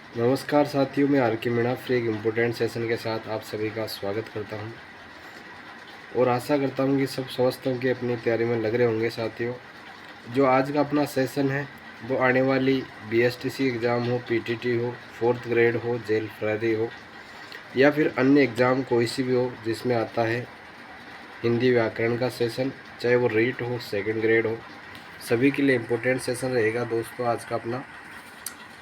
नमस्कार साथियों, मैं आर के मीणा फिर एक इम्पोर्टेंट सेशन के साथ आप सभी का स्वागत करता हूं और आशा करता हूं कि सब स्वस्थ होंगे, अपनी तैयारी में लग रहे होंगे। साथियों, जो आज का अपना सेशन है वो आने वाली बीएसटीसी एग्ज़ाम हो, पीटीटी हो, 4th ग्रेड हो, जेल फ्राइडे हो या फिर अन्य एग्ज़ाम कोई सी भी हो जिसमें आता है हिंदी व्याकरण का सेशन, चाहे वो रीट हो, 2nd ग्रेड हो, सभी के लिए इम्पोर्टेंट सेशन रहेगा दोस्तों आज का अपना।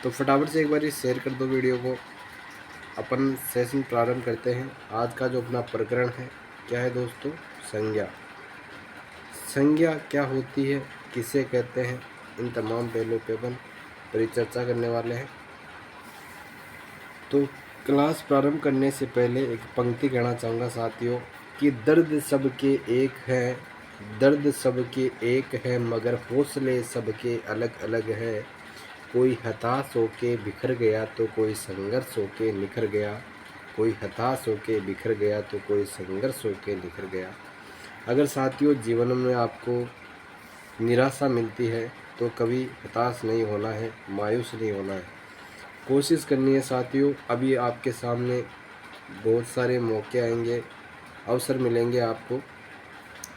तो फटाफट से एक बार शेयर कर दो वीडियो को। अपन सेशन प्रारंभ करते हैं। आज का जो अपना प्रकरण है क्या है दोस्तों? संज्ञा। संज्ञा क्या होती है, किसे कहते हैं, इन तमाम पहलुओं पे अपन परिचर्चा करने वाले हैं। तो क्लास प्रारंभ करने से पहले एक पंक्ति कहना चाहूँगा साथियों कि दर्द सबके एक है, दर्द सबके एक है, मगर हौसले सबके अलग अलग है। कोई हताश होके बिखर गया तो कोई संघर्ष होके निखर गया, कोई हताश होके बिखर गया तो कोई संघर्ष होके निखर गया। अगर साथियों जीवन में आपको निराशा मिलती है तो कभी हताश नहीं होना है, मायूस नहीं होना है, कोशिश करनी है साथियों। अभी आपके सामने बहुत सारे मौके आएंगे, अवसर मिलेंगे आपको।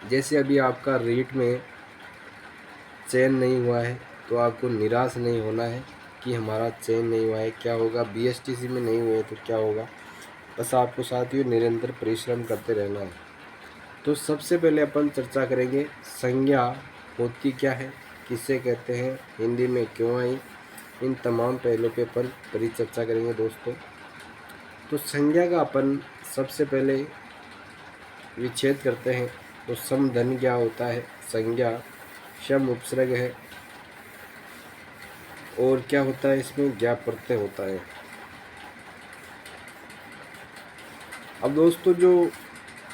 जैसे अभी आपका रीट में चयन नहीं हुआ है तो आपको निराश नहीं होना है कि हमारा चयन नहीं हुआ है, क्या होगा, बीएसटीसी में नहीं हुए तो क्या होगा। बस आपको साथियों निरंतर परिश्रम करते रहना है। तो सबसे पहले अपन चर्चा करेंगे संज्ञा होती क्या है, किसे कहते हैं, हिंदी में क्यों आई, इन तमाम पहलुओं पे अपन परिचर्चा करेंगे दोस्तों। तो संज्ञा का अपन सबसे पहले विच्छेद करते हैं। तो सम धन क्या होता है? संज्ञा शम उपसर्ग है और क्या होता है इसमें? ज्ञा प्रत्यय होता है। अब दोस्तों जो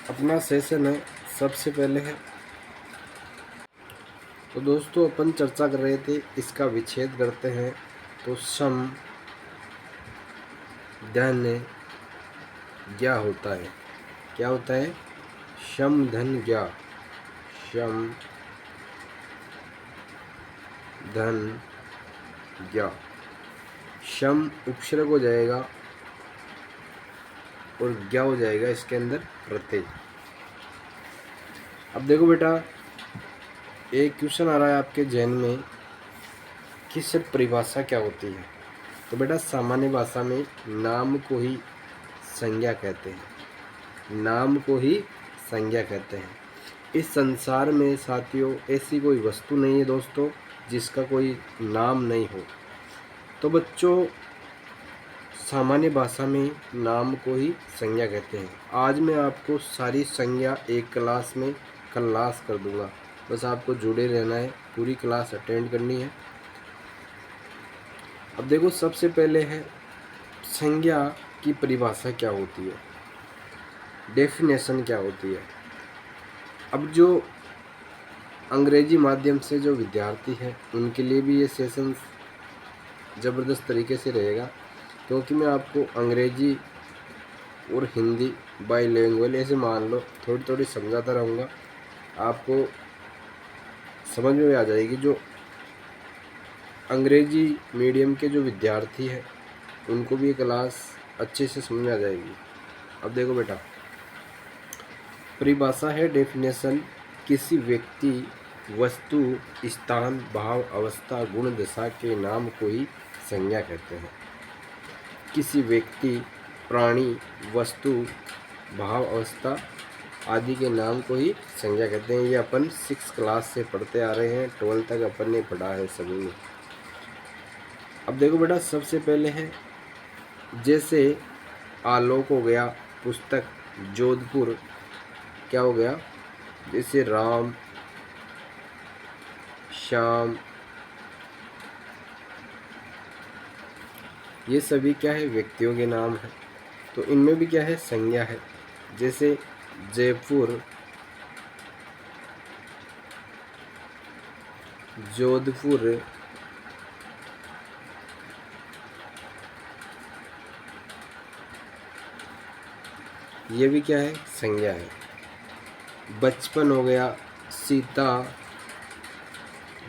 अपना सेशन है सबसे पहले है, तो दोस्तों अपन चर्चा कर रहे थे, इसका विच्छेद करते हैं। तो सम धन ज्ञा होता है। क्या होता है? शम धन ज्ञा, शम धन ज्ञा। शम उपसर्ग हो जाएगा और ज्ञा हो जाएगा इसके अंदर प्रत्यय। अब देखो बेटा, एक क्वेश्चन आ रहा है आपके जहन में कि सर परिभाषा क्या होती है। तो बेटा सामान्य भाषा में नाम को ही संज्ञा कहते हैं, नाम को ही संज्ञा कहते हैं। इस संसार में साथियों ऐसी कोई वस्तु नहीं है दोस्तों जिसका कोई नाम नहीं हो। तो बच्चों सामान्य भाषा में नाम को ही संज्ञा कहते हैं। आज मैं आपको सारी संज्ञा एक क्लास में खल्लास कर दूंगा, बस आपको जुड़े रहना है, पूरी क्लास अटेंड करनी है। अब देखो सबसे पहले है संज्ञा की परिभाषा क्या होती है, डेफिनेशन क्या होती है। अब जो अंग्रेजी माध्यम से जो विद्यार्थी हैं उनके लिए भी ये सेशन ज़बरदस्त तरीके से रहेगा, क्योंकि मैं आपको अंग्रेजी और हिंदी बाईलिंगुअल ऐसे मान लो थोड़ी थोड़ी समझाता रहूँगा, आपको समझ में आ जाएगी। जो अंग्रेजी मीडियम के जो विद्यार्थी हैं उनको भी ये क्लास अच्छे से समझ में आ जाएगी। अब देखो बेटा, परिभाषा है डेफिनेशन, किसी व्यक्ति, वस्तु, स्थान, भाव, अवस्था, गुण, दशा के नाम को ही संज्ञा कहते हैं। किसी व्यक्ति, प्राणी, वस्तु, भाव, अवस्था आदि के नाम को ही संज्ञा कहते हैं। ये अपन 6th क्लास से पढ़ते आ रहे हैं, 12th तक अपन ने पढ़ा है सभी में। अब देखो बेटा, सबसे पहले है जैसे आलोक हो गया, पुस्तक, जोधपुर क्या हो गया, जैसे राम, श्याम, ये सभी क्या है, व्यक्तियों के नाम है। तो इनमें भी क्या है, संज्ञा है। जैसे जयपुर, जोधपुर, ये भी क्या है, संज्ञा है। बचपन हो गया, सीता,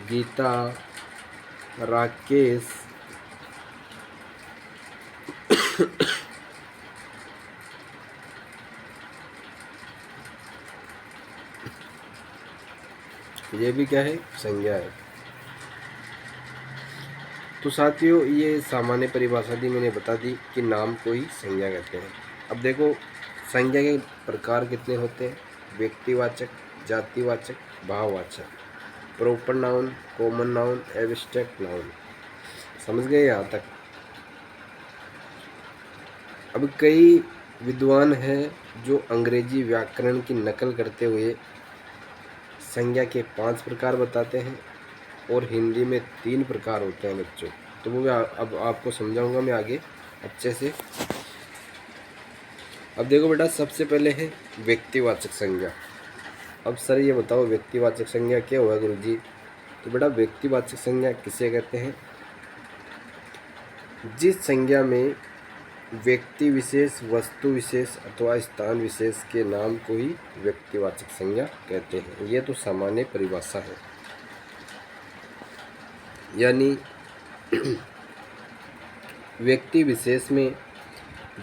गीता, राकेश, ये भी क्या है, संज्ञा है। तो साथियों ये सामान्य परिभाषा दी, मैंने बता दी कि नाम को ही संज्ञा कहते हैं। अब देखो संज्ञा के प्रकार कितने होते हैं, व्यक्तिवाचक, जातिवाचक, भाववाचक, proper noun, common noun, abstract noun. समझ गए यहाँ तक। अब कई विद्वान हैं जो अंग्रेजी व्याकरण की नकल करते हुए संज्ञा के 5 प्रकार बताते हैं और हिंदी में 3 प्रकार होते हैं बच्चों। तो वो मैं अब आपको समझाऊंगा मैं आगे अच्छे से। अब देखो बेटा, सबसे पहले है व्यक्तिवाचक संज्ञा। अब सर ये बताओ व्यक्तिवाचक संज्ञा क्या हुआ गुरुजी? तो बेटा व्यक्तिवाचक संज्ञा किसे कहते हैं? जिस संज्ञा में व्यक्ति विशेष, वस्तु विशेष अथवा स्थान विशेष के नाम को ही व्यक्तिवाचक संज्ञा कहते हैं। ये तो सामान्य परिभाषा है। यानी व्यक्ति विशेष में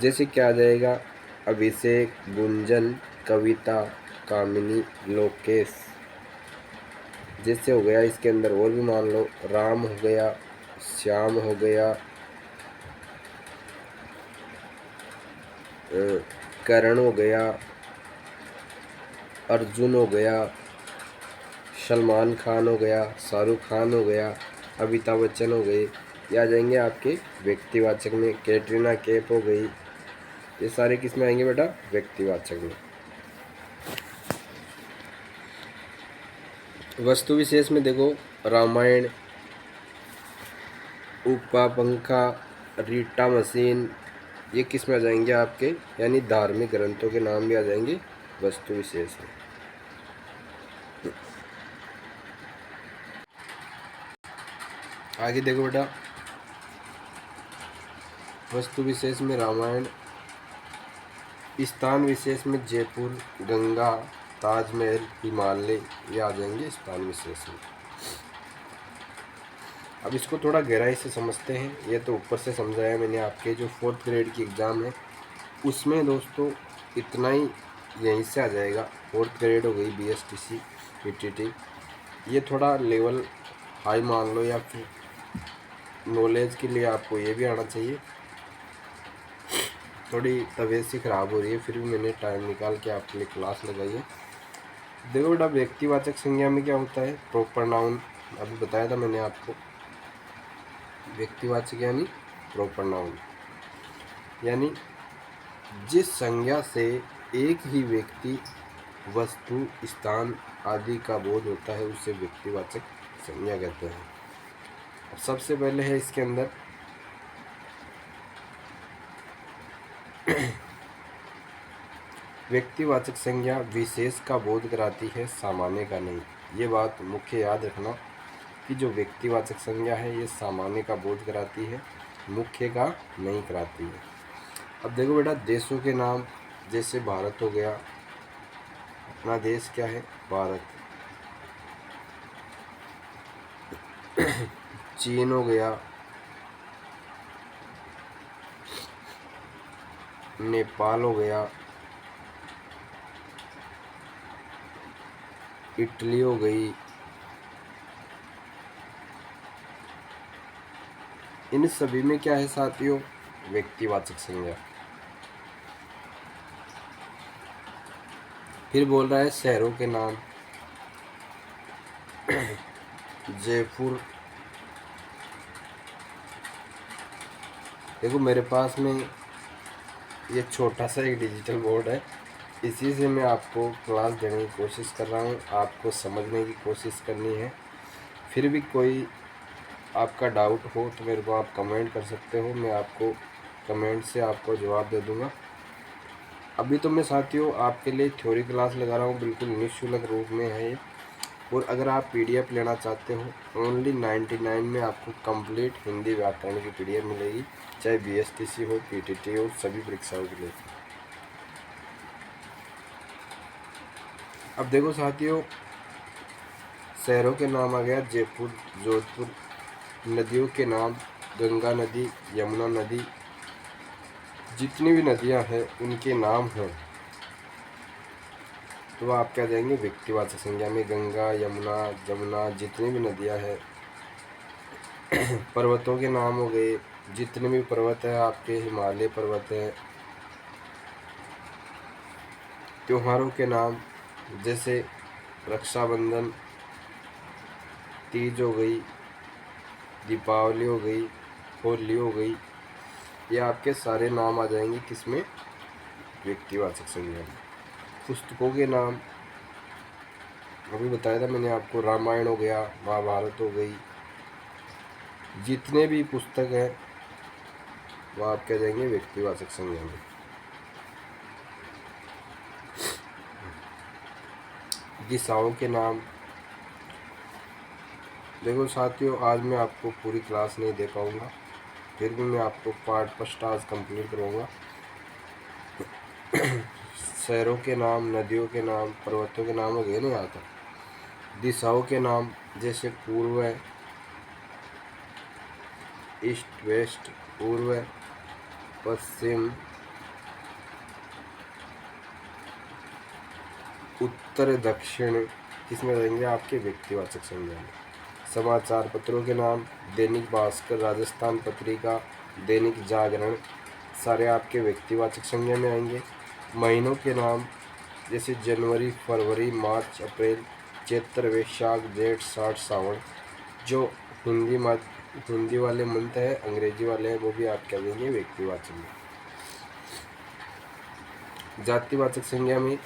जैसे क्या आ जाएगा, अभिषेक, गुंजन, कविता, कामिनी, लोकेश जैसे हो गया। इसके अंदर और भी मान लो, राम हो गया, श्याम हो गया, करण हो गया, अर्जुन हो गया, सलमान खान हो गया, शाहरुख खान हो गया, अमिताभ बच्चन हो गए। ये आ जाएंगे आपके व्यक्तिवाचक में। कैटरीना कैफ हो गई। ये सारे किस में आएंगे बेटा? व्यक्तिवाचक में। वस्तु विशेष में देखो, रामायण, उपा पंखा, रीटा मशीन, ये किस में आ जाएंगे आपके? यानी धार्मिक ग्रंथों के नाम भी आ जाएंगे वस्तु विशेष में। आगे देखो बेटा, वस्तु विशेष में रामायण, स्थान विशेष में जयपुर, गंगा, ताजमहल, हिमालय, ये आ जाएंगे स्थान विशेष में। अब इसको थोड़ा गहराई से समझते हैं। ये तो ऊपर से समझाया मैंने, आपके जो 4th ग्रेड की एग्ज़ाम है उसमें दोस्तों इतना ही यहीं से आ जाएगा। 4th ग्रेड हो गई, BSTC, PTT। ये थोड़ा लेवल हाई मान लो, या फिर नॉलेज के लिए आपको ये भी आना चाहिए। थोड़ी तबीयत सी ख़राब हो रही है, फिर भी मैंने टाइम निकाल के आपके लिए क्लास लगाई है। देखो बेटा, व्यक्तिवाचक संज्ञा में क्या होता है? प्रॉपर नाउन, अभी बताया था मैंने आपको। व्यक्तिवाचक यानी प्रॉपर नाउन, यानी जिस संज्ञा से एक ही व्यक्ति, वस्तु, स्थान आदि का बोध होता है उसे व्यक्तिवाचक संज्ञा कहते हैं। अब सबसे पहले है इसके अंदर व्यक्तिवाचक संज्ञा विशेष का बोध कराती है, सामान्य का नहीं। ये बात मुख्य याद रखना कि जो व्यक्तिवाचक संज्ञा है ये सामान्य का बोध कराती है, मुख्य का नहीं कराती है। अब देखो बेटा, देशों के नाम, जैसे भारत हो गया, अपना देश क्या है? भारत। चीन हो गया, नेपाल हो गया, इटली हो गई। इन सभी में क्या है साथियों? व्यक्तिवाचक संज्ञा। फिर बोल रहा है शहरों के नाम, जयपुर। देखो मेरे पास में ये छोटा सा एक डिजिटल बोर्ड है, इसी से मैं आपको क्लास देने की कोशिश कर रहा हूँ, आपको समझने की कोशिश करनी है। फिर भी कोई आपका डाउट हो तो मेरे को आप कमेंट कर सकते हो, मैं आपको कमेंट से आपको जवाब दे दूँगा। अभी तो मैं साथियों आपके लिए थ्योरी क्लास लगा रहा हूँ, बिल्कुल निःशुल्क रूप में है ये। और अगर आप PDF लेना चाहते हो, ओनली 99 में आपको कंप्लीट हिंदी व्याकरण की PDF मिलेगी, चाहे BSTC हो, PTT हो, सभी परीक्षाओं के लिए। अब देखो साथियों, शहरों के नाम आ गया जयपुर, जोधपुर। नदियों के नाम, गंगा नदी, यमुना नदी, जितनी भी नदियां हैं उनके नाम हैं, तो आप क्या जाएंगे व्यक्तिवाचक संज्ञा में। गंगा, यमुना, जमुना, जितनी भी नदियां हैं। पर्वतों के नाम हो गए, जितने भी पर्वत हैं आपके, हिमालय पर्वत है। त्योहारों के नाम, जैसे रक्षाबंधन, तीज हो गई, दीपावली हो गई, होली हो गई, ये आपके सारे नाम आ जाएंगे किसमें, व्यक्तिवाचक संज्ञा में। पुस्तकों के नाम अभी बताया था मैंने आपको, रामायण हो गया, महाभारत हो गई, जितने भी पुस्तक हैं वो आप क्या जाएंगे व्यक्तिवाचक संज्ञा में। दिशाओं के नाम, देखो साथियों आज मैं आपको पूरी क्लास नहीं दे पाऊँगा, फिर भी मैं आपको पार्ट फर्स्ट आज कंप्लीट करूँगा। शहरों के नाम, नदियों के नाम, पर्वतों के नाम हो गए ना यहाँ तक। दिशाओं के नाम, जैसे पूर्व है, ईस्ट वेस्ट, पूर्व, पश्चिम, उत्तर, दक्षिण, किसमें रहेंगे आपके व्यक्तिवाचक संज्ञा में। समाचार पत्रों के नाम, दैनिक भास्कर, राजस्थान पत्रिका, दैनिक जागरण, सारे आपके व्यक्तिवाचक संज्ञा में आएंगे। महीनों के नाम, जैसे जनवरी, फरवरी, मार्च, अप्रैल, चैत्र, वैशाख, जेठ, साठ, सावन, जो हिंदी वाले मंथ है, अंग्रेजी वाले हैं, वो भी आप क्या देंगे व्यक्तिवाचक में। जातिवाचक संज्ञा में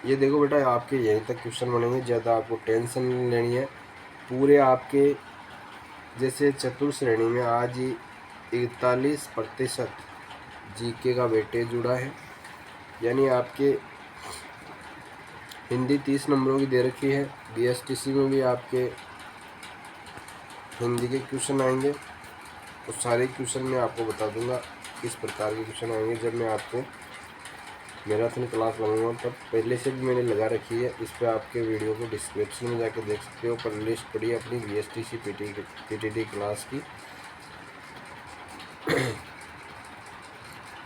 ये देखो बेटा, आपके यहीं तक क्वेश्चन बनेंगे, ज़्यादा आपको टेंशन नहीं लेनी है। पूरे आपके जैसे चतुर्थ श्रेणी में आज ही 41% जीके का वेटेज जुड़ा है, यानी आपके हिंदी 30 नंबरों की दे रखी है। बीएसटीसी में भी आपके हिंदी के क्वेश्चन आएंगे, और सारे क्वेश्चन मैं आपको बता दूंगा किस प्रकार के क्वेश्चन आएंगे जब मैं आपको मैराथन क्लास लगाऊंगा। तब पहले से भी मैंने लगा रखी है, इस पर आपके वीडियो को डिस्क्रिप्शन में जाके देख सकते हो, पर लिस्ट पड़ी है अपनी बीएसटीसी पीटीटी क्लास की।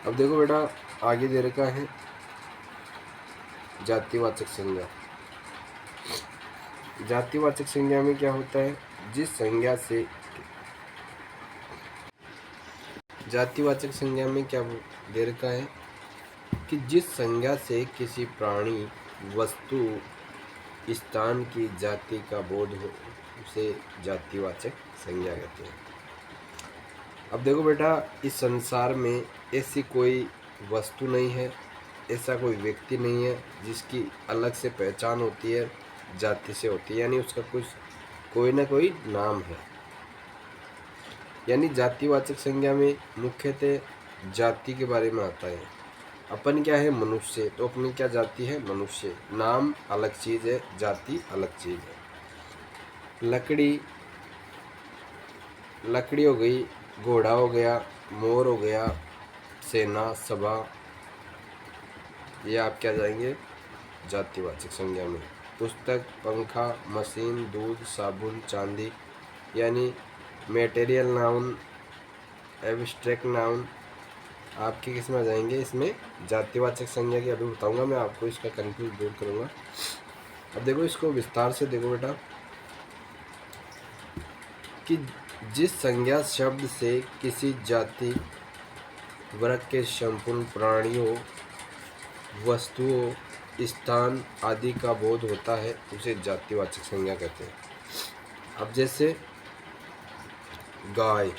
अब देखो बेटा आगे दे रखा है जातिवाचक संज्ञा। जातिवाचक संज्ञा में क्या होता है, जिस संज्ञा से, जातिवाचक संज्ञा में क्या दे रखा है कि जिस संज्ञा से किसी प्राणी, वस्तु, स्थान की जाति का बोध हो उसे जातिवाचक संज्ञा कहते हैं। अब देखो बेटा, इस संसार में ऐसी कोई वस्तु नहीं है, ऐसा कोई व्यक्ति नहीं है जिसकी अलग से पहचान होती है, जाति से होती है, यानी उसका कुछ कोई ना कोई नाम है। यानी जातिवाचक संज्ञा में मुख्यतः जाति के बारे में आता है। अपन क्या है, मनुष्य, तो अपनी क्या जाति है, मनुष्य। नाम अलग चीज़ है, जाति अलग चीज़ है। लकड़ी हो गई, घोड़ा हो गया, मोर हो गया, सेना, सभा, ये आप क्या जाएंगे जातिवाचक संज्ञा में। पुस्तक, पंखा, मशीन, दूध, साबुन, चांदी, यानी मेटेरियल नाउन, एब्स्ट्रैक्ट नाउन, आपके किस में आ जाएंगे, इसमें जातिवाचक संज्ञा की अभी बताऊंगा मैं आपको, इसका कंफ्यूज दूर करूंगा। अब देखो इसको विस्तार से देखो बेटा, कि जिस संज्ञा शब्द से किसी जाति वर्ग के संपूर्ण प्राणियों, वस्तुओं, स्थान आदि का बोध होता है उसे जातिवाचक संज्ञा कहते हैं। अब जैसे गाय,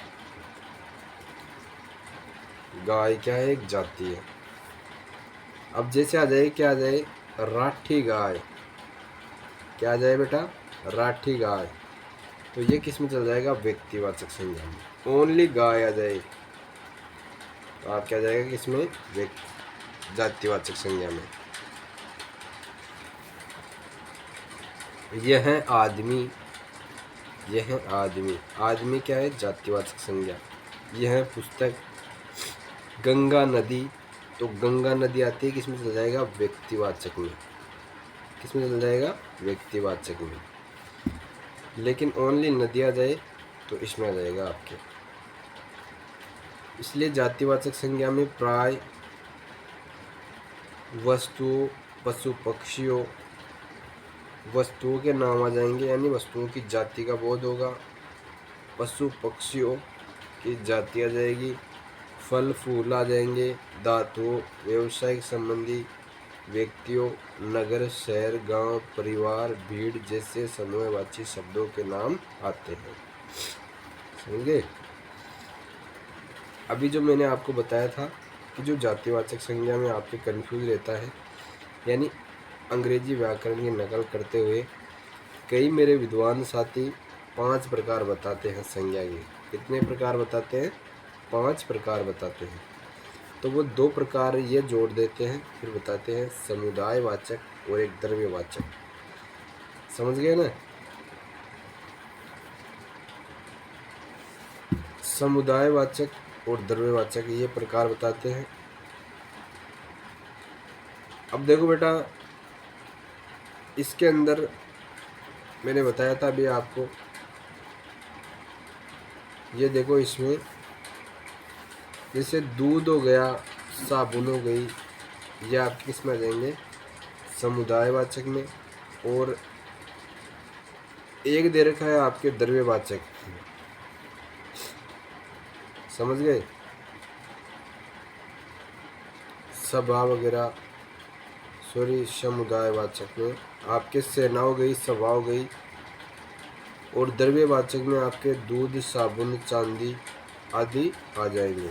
गाय क्या है, एक जाति है। अब जैसे आ जाए, क्या आ जाए, राठी गाय, क्या आ जाए बेटा, राठी गाय, तो ये किस में चल जाएगा, व्यक्तिवाचक संज्ञा में। ओनली गाय आ जाए तो आप क्या जाएगा किसमें, जातिवाचक संज्ञा में। यह है आदमी, यह है आदमी, आदमी क्या है, जातिवाचक संज्ञा। यह है पुस्तक। गंगा नदी, तो गंगा नदी आती है, किसमें चल जाएगा, व्यक्तिवाचक में। किसमें चल जाएगा, व्यक्तिवाचक में। लेकिन ओनली नदी आ जाए तो इसमें आ जाएगा आपके इसलिए जातिवाचक संज्ञा में प्राय वस्तुओं, पशु पक्षियों, वस्तुओं के नाम आ जाएंगे, यानी वस्तुओं की जाति का बोध होगा। पशु पक्षियों की जाति आ जाएगी, फल फूल आ जाएंगे, धातुओं, व्यवसायिक संबंधी, व्यक्तियों, नगर शहर गांव परिवार भीड़ जैसे समूहवाची शब्दों के नाम आते हैं। समझे? अभी जो मैंने आपको बताया था कि जो जातिवाचक संज्ञा में आपके कंफ्यूज रहता है, यानी अंग्रेजी व्याकरण की नकल करते हुए कई मेरे विद्वान साथी 5 प्रकार बताते हैं संज्ञा के। कितने प्रकार बताते हैं? 5 प्रकार बताते हैं। तो वो 2 प्रकार ये जोड़ देते हैं, फिर बताते हैं समुदायवाचक और एक द्रव्यवाचक। समझ गए ना? समुदायवाचक और द्रव्यवाचक ये प्रकार बताते हैं। अब देखो बेटा, इसके अंदर मैंने बताया था अभी आपको, ये देखो इसमें जैसे दूध हो गया, साबुन हो गई, ये आपके किस में आ जाएंगे? समुदायवाचक में। और एक दे रखा है आपके द्रव्यवाचक। समझ गए? सभा वगैरह, सॉरी समुदायवाचक में आपके सेना हो गई, सभा हो गई। और द्रव्यवाचक में आपके दूध, साबुन, चांदी आदि आ जाएंगे।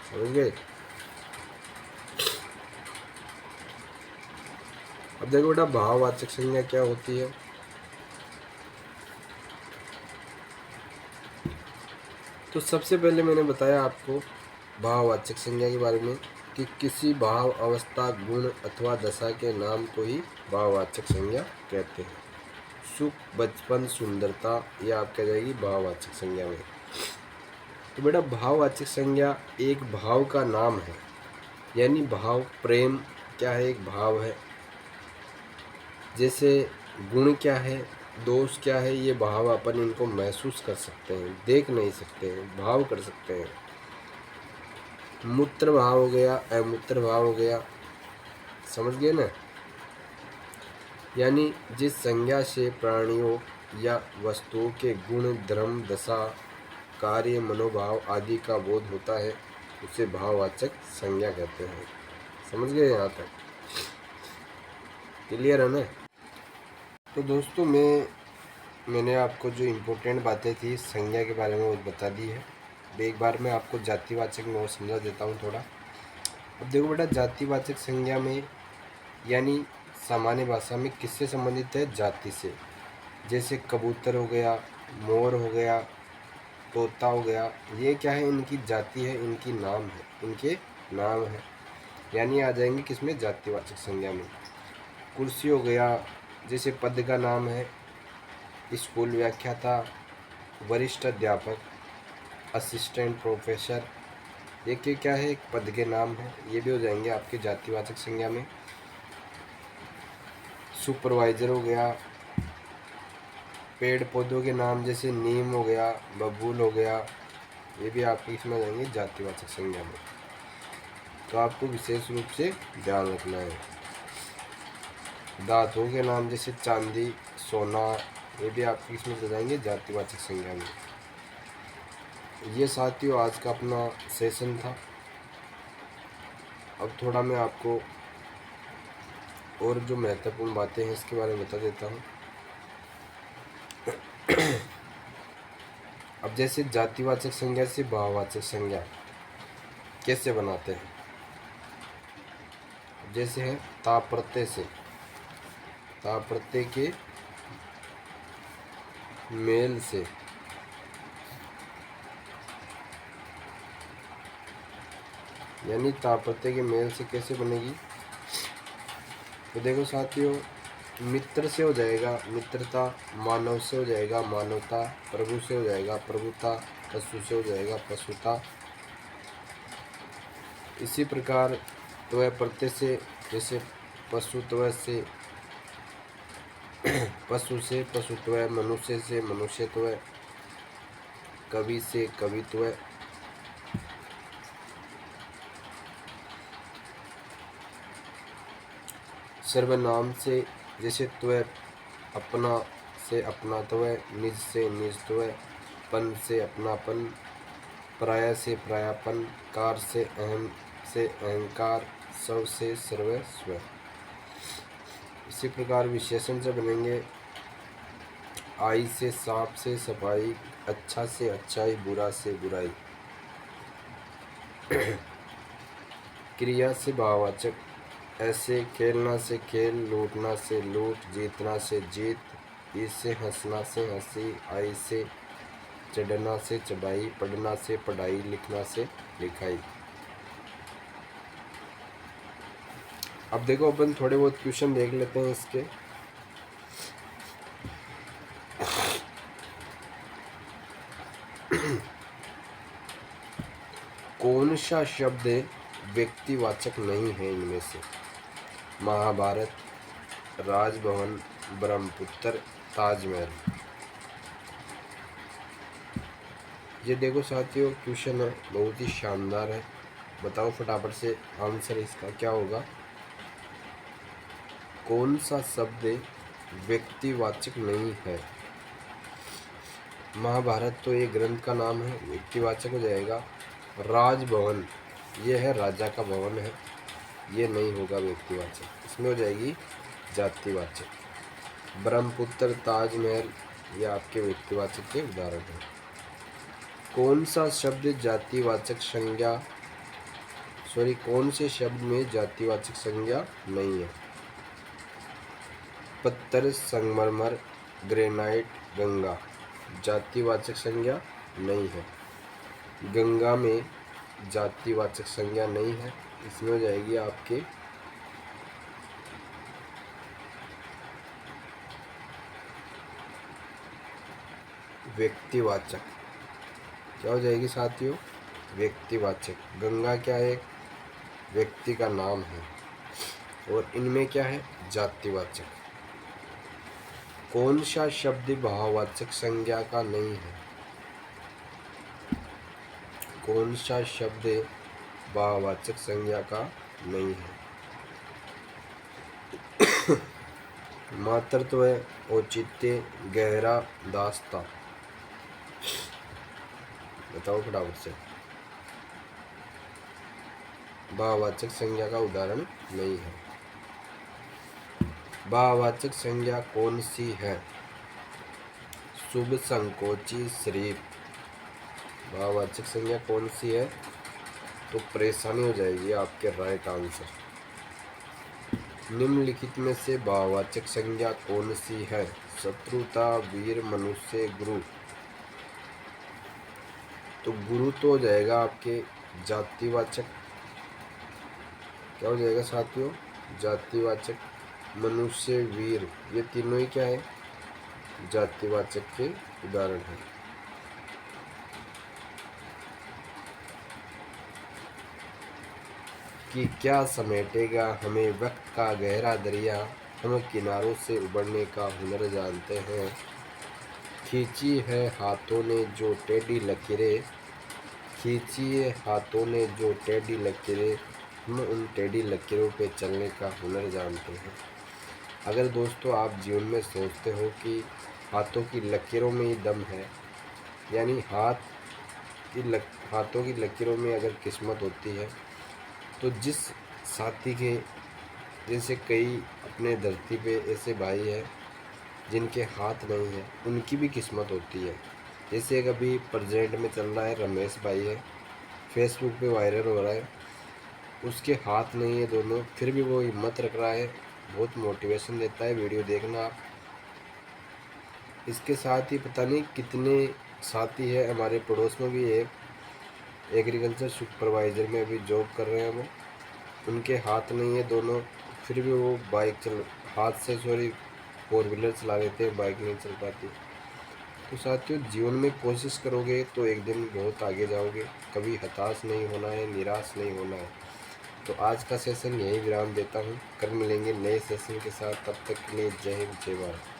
समझ गए? अब देखो बेटा, भाववाचक संज्ञा क्या होती है। तो सबसे पहले मैंने बताया आपको भाववाचक संज्ञा के बारे में कि किसी भाव, अवस्था, गुण अथवा दशा के नाम को ही भाववाचक संज्ञा कहते हैं। सुख, बचपन, सुंदरता, ये आपकी आ जाएगी भाववाचक संज्ञा में। तो बेटा, भाववाचक संज्ञा एक भाव का नाम है, यानी भाव, प्रेम क्या है? एक भाव है। जैसे गुण क्या है, दोष क्या है, ये भाव अपन इनको महसूस कर सकते हैं, देख नहीं सकते हैं, भाव कर सकते हैं। मूत्र भाव हो गया, अमूत्र भाव हो गया। समझ गए ना? यानी जिस संज्ञा से प्राणियों या वस्तुओं के गुण, धर्म, दशा, कार्य, मनोभाव आदि का बोध होता है, उसे भाववाचक संज्ञा कहते हैं। समझ गए यहाँ तक? क्लियर है ना? तो दोस्तों, मैंने आपको जो इम्पोर्टेंट बातें थी संज्ञा के बारे में वो बता दी है। एक बार मैं आपको जातिवाचक में और समझा देता हूँ थोड़ा। अब देखो बेटा, जातिवाचक संज्ञा में यानी सामान्य भाषा में किससे संबंधित है? जाति से। जैसे कबूतर हो गया, मोर हो गया, तोता हो गया, ये क्या है? इनकी जाति है, इनकी नाम है, इनके नाम है, यानी आ जाएंगे किसमें? जातिवाचक संज्ञा में। कुर्सी हो गया, जैसे पद का नाम है, स्कूल व्याख्याता, वरिष्ठ अध्यापक, असिस्टेंट प्रोफेसर, ये क्या है? एक पद के नाम है, ये भी हो जाएंगे आपके जातिवाचक संज्ञा में। सुपरवाइजर हो गया, पेड़ पौधों के नाम जैसे नीम हो गया, बबूल हो गया, ये भी आपके इसमें जाएंगे जातिवाचक संज्ञा में। तो आपको विशेष रूप से ध्यान रखना है। धातुओं के नाम जैसे चांदी, सोना, ये भी आपके इसमें जाएंगे जातिवाचक संज्ञा में। ये साथियों आज का अपना सेशन था। अब थोड़ा मैं आपको और जो महत्वपूर्ण बातें हैं इसके बारे में बता देता हूँ। अब जैसे जातिवाचक संज्ञा से भाववाचक संज्ञा कैसे बनाते हैं? जैसे है ता प्रत्यय से, ता प्रत्यय के मेल से, यानी ता प्रत्यय के मेल से कैसे बनेगी? तो देखो साथियों, मित्र से हो जाएगा मित्रता, मानव से हो जाएगा मानवता, प्रभु से हो जाएगा प्रभुता, पशु से हो जाएगा पशुता। इसी प्रकार त्वय प्रत्यय से, जैसे पशुत्व से पशु से पशुत्व, मनुष्य से मनुष्यत्व, कवि से कवित्व, सर्वनाम से जैसे त्वय, अपना से अपनात्व, निज से निजत्व, पन से अपनापन, पराया से परायापन, कार से अहम से अहंकार, स्व से सर्वस्व। इसी प्रकार विशेषण से बनेंगे आई से साफ से सफाई, अच्छा से अच्छाई, बुरा से बुराई। क्रिया से भाववाचक, ऐसे, खेलना से खेल, लूटना से लूट, जीतना से जीत, इससे हंसना से हंसी, आई से चढ़ना से चढ़ाई, पढ़ना से पढ़ाई, लिखना से लिखाई। अब देखो अपन थोड़े बहुत क्वेश्चन देख लेते हैं इसके। कौन सा शब्द व्यक्तिवाचक नहीं है इनमें से? महाभारत, राजभवन, ब्रह्मपुत्र, ताजमहल। ये देखो साथियों क्वेश्चन है, बहुत ही शानदार है। बताओ फटाफट से आंसर इसका क्या होगा। कौन सा शब्द व्यक्तिवाचक नहीं है? महाभारत तो ये ग्रंथ का नाम है, व्यक्तिवाचक हो जाएगा। राजभवन ये है, राजा का भवन है, ये नहीं होगा व्यक्तिवाचक, इसमें हो जाएगी जातिवाचक। ब्रह्मपुत्र, ताजमहल ये आपके व्यक्तिवाचक के उदाहरण हैं। कौन सा शब्द जातिवाचक संज्ञा कौन से शब्द में जातिवाचक संज्ञा नहीं है? पत्थर, संगमरमर, ग्रेनाइट, गंगा, जातिवाचक संज्ञा नहीं है। गंगा में जातिवाचक संज्ञा नहीं है, इसमें हो जाएगी आपके व्यक्तिवाचक। क्या हो जाएगी साथियों? व्यक्तिवाचक। गंगा क्या है? व्यक्ति का नाम है, और इनमें क्या है? जातिवाचक। कौन सा शब्द भाववाचक संज्ञा का नहीं है? कौन सा शब्द भाववाचक संज्ञा का नहीं है? मातृत्व, औचित्य, गहरा, दास्ता। बताओ फटाफट से। भाववाचक संज्ञा का उदाहरण नहीं है। भाववाचक संज्ञा कौन सी है? शुभ, संकोची, शरीफ। भाववाचक संज्ञा कौन सी है? तो परेशानी हो जाएगी आपके राइट आंसर। निम्नलिखित में से भाववाचक संज्ञा कौन सी है? शत्रुता, वीर, मनुष्य, गुरु। तो गुरु तो हो जाएगा आपके जातिवाचक। क्या हो जाएगा साथियों? जातिवाचक। मनुष्य, वीर ये तीनों ही क्या है? जातिवाचक के उदाहरण हैं। कि क्या समेटेगा हमें वक्त का गहरा दरिया, हम किनारों से उबरने का हुनर जानते हैं। खींची है हाथों ने जो टेढ़ी लकीरें, खींचिए हाथों ने जो टेढ़ी लकीरें, हम उन टेढ़ी लकीरों पे चलने का हुनर जानते हैं। अगर दोस्तों आप जीवन में सोचते हो कि हाथों की लकीरों में ही दम है, यानी हाथों की लकीरों में अगर किस्मत होती है, तो जिस साथी के जैसे कई अपने धरती पे ऐसे भाई हैं जिनके हाथ नहीं है, उनकी भी किस्मत होती है। जैसे एक अभी प्रेजेंट में चल रहा है रमेश भाई है, फेसबुक पे वायरल हो रहा है, उसके हाथ नहीं है दोनों, फिर भी वो हिम्मत रख रहा है, बहुत मोटिवेशन देता है। वीडियो देखना आप। इसके साथ ही पता नहीं कितने साथी है, हमारे पड़ोस में भी एक एग्रीकल्चर सुपरवाइज़र में अभी जॉब कर रहे हैं वो, उनके हाथ नहीं है दोनों, फिर भी वो हाथ से फोर व्हीलर चला लेते हैं, बाइक नहीं चल पाती। तो साथियों जीवन में कोशिश करोगे तो एक दिन बहुत आगे जाओगे, कभी हताश नहीं होना है, निराश नहीं होना है। तो आज का सेशन यही विराम देता हूँ, कल मिलेंगे नए सेशन के साथ, तब तक के लिए जय हिंद, जय भारत।